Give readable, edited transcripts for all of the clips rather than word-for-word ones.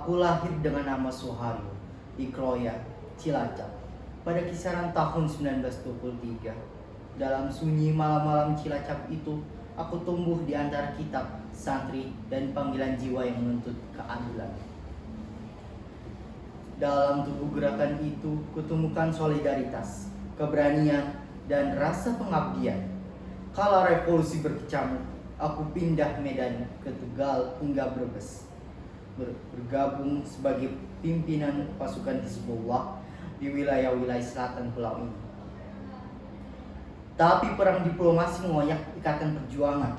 Aku lahir dengan nama Suharyo di Kroya, Cilacap pada kisaran tahun 1923. Dalam sunyi malam-malam Cilacap itu, aku tumbuh di antara kitab, santri, dan panggilan jiwa yang menuntut keadilan. Dalam tubuh gerakan itu, kutemukan solidaritas, keberanian, dan rasa pengabdian. Kala revolusi berkecamuk, aku pindah medan ke Tegal hingga Brebes, bergabung sebagai pimpinan pasukan Hizbullah di wilayah-wilayah selatan pulau ini. Tapi perang diplomasi mengoyak ikatan perjuangan,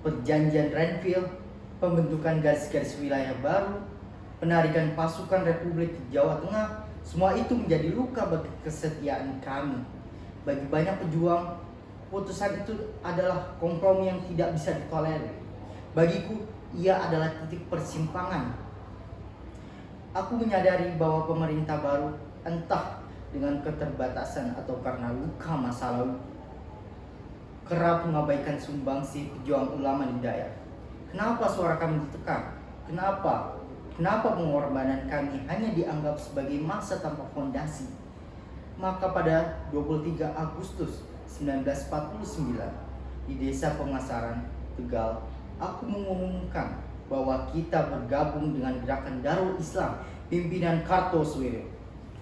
perjanjian Renville, pembentukan garis-garis wilayah baru, penarikan pasukan Republik ke Jawa Tengah, semua itu menjadi luka bagi kesetiaan kami. Bagi banyak pejuang, putusan itu adalah kompromi yang tidak bisa ditolerir. Bagiku, ia adalah titik persimpangan. Aku menyadari bahwa pemerintah baru, entah dengan keterbatasan atau karena luka masa lalu, kerap mengabaikan sumbangsih pejuang ulama di daerah. Kenapa suara kami ditekan? Kenapa pengorbanan kami hanya dianggap sebagai masa tanpa fondasi? Maka pada 23 Agustus 1949 di Desa Pengasaran, Tegal, aku mengumumkan bahwa kita bergabung dengan Gerakan Darul Islam pimpinan Kartosuwiryo.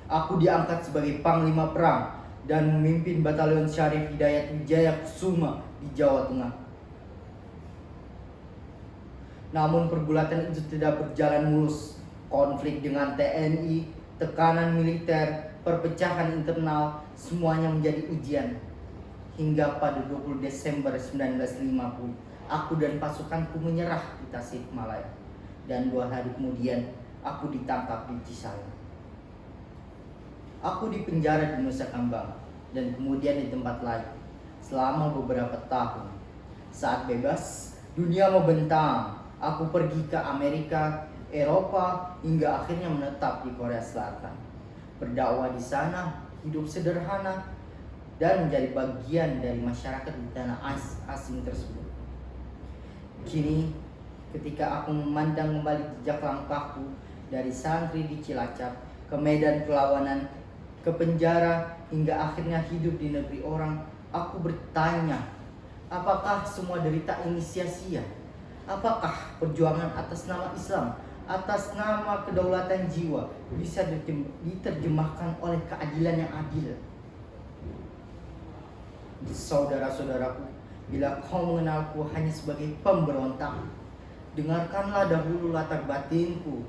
Aku diangkat sebagai Panglima Perang dan memimpin Batalion Syarif Hidayat Wijaya Kusuma di Jawa Tengah. Namun pergulatan itu tidak berjalan mulus. Konflik dengan TNI, tekanan militer, perpecahan internal, semuanya menjadi ujian. Hingga pada 20 Desember 1950, aku dan pasukanku menyerah di Tasikmalaya. Dan 2 hari kemudian, aku ditangkap di Cisayong. Aku dipenjara di Nusa Kambangan dan kemudian di tempat lain selama beberapa tahun. Saat bebas, dunia membentang. Aku pergi ke Amerika, Eropa, hingga akhirnya menetap di Korea Selatan. Berdakwah di sana, hidup sederhana, dan menjadi bagian dari masyarakat di tanah asing tersebut. Kini, ketika aku memandang kembali jejak langkahku dari santri di Cilacap ke medan perlawanan, ke penjara, hingga akhirnya hidup di negeri orang, aku bertanya, apakah semua derita ini sia-sia? Apakah perjuangan atas nama Islam, atas nama kedaulatan jiwa bisa diterjemahkan oleh keadilan yang adil? Saudara-saudaraku, bila kau mengenalku hanya sebagai pemberontak, dengarkanlah dahulu latar batinku.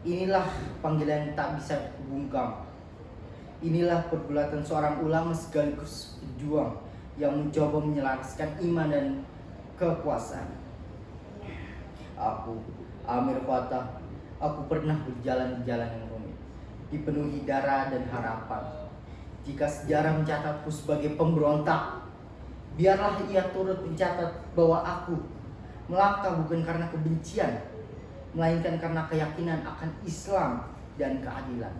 Inilah panggilan yang tak bisa kubungkam. Inilah pergulatan seorang ulama sekaligus pejuang yang mencoba menyelaraskan iman dan kekuasaan. Aku, Amir Fatah, aku pernah berjalan di jalan yang rumit, dipenuhi darah dan harapan. Jika sejarah mencatatku sebagai pemberontak, biarlah ia turut mencatat bahwa aku melangkah bukan karena kebencian, melainkan karena keyakinan akan Islam dan keadilan.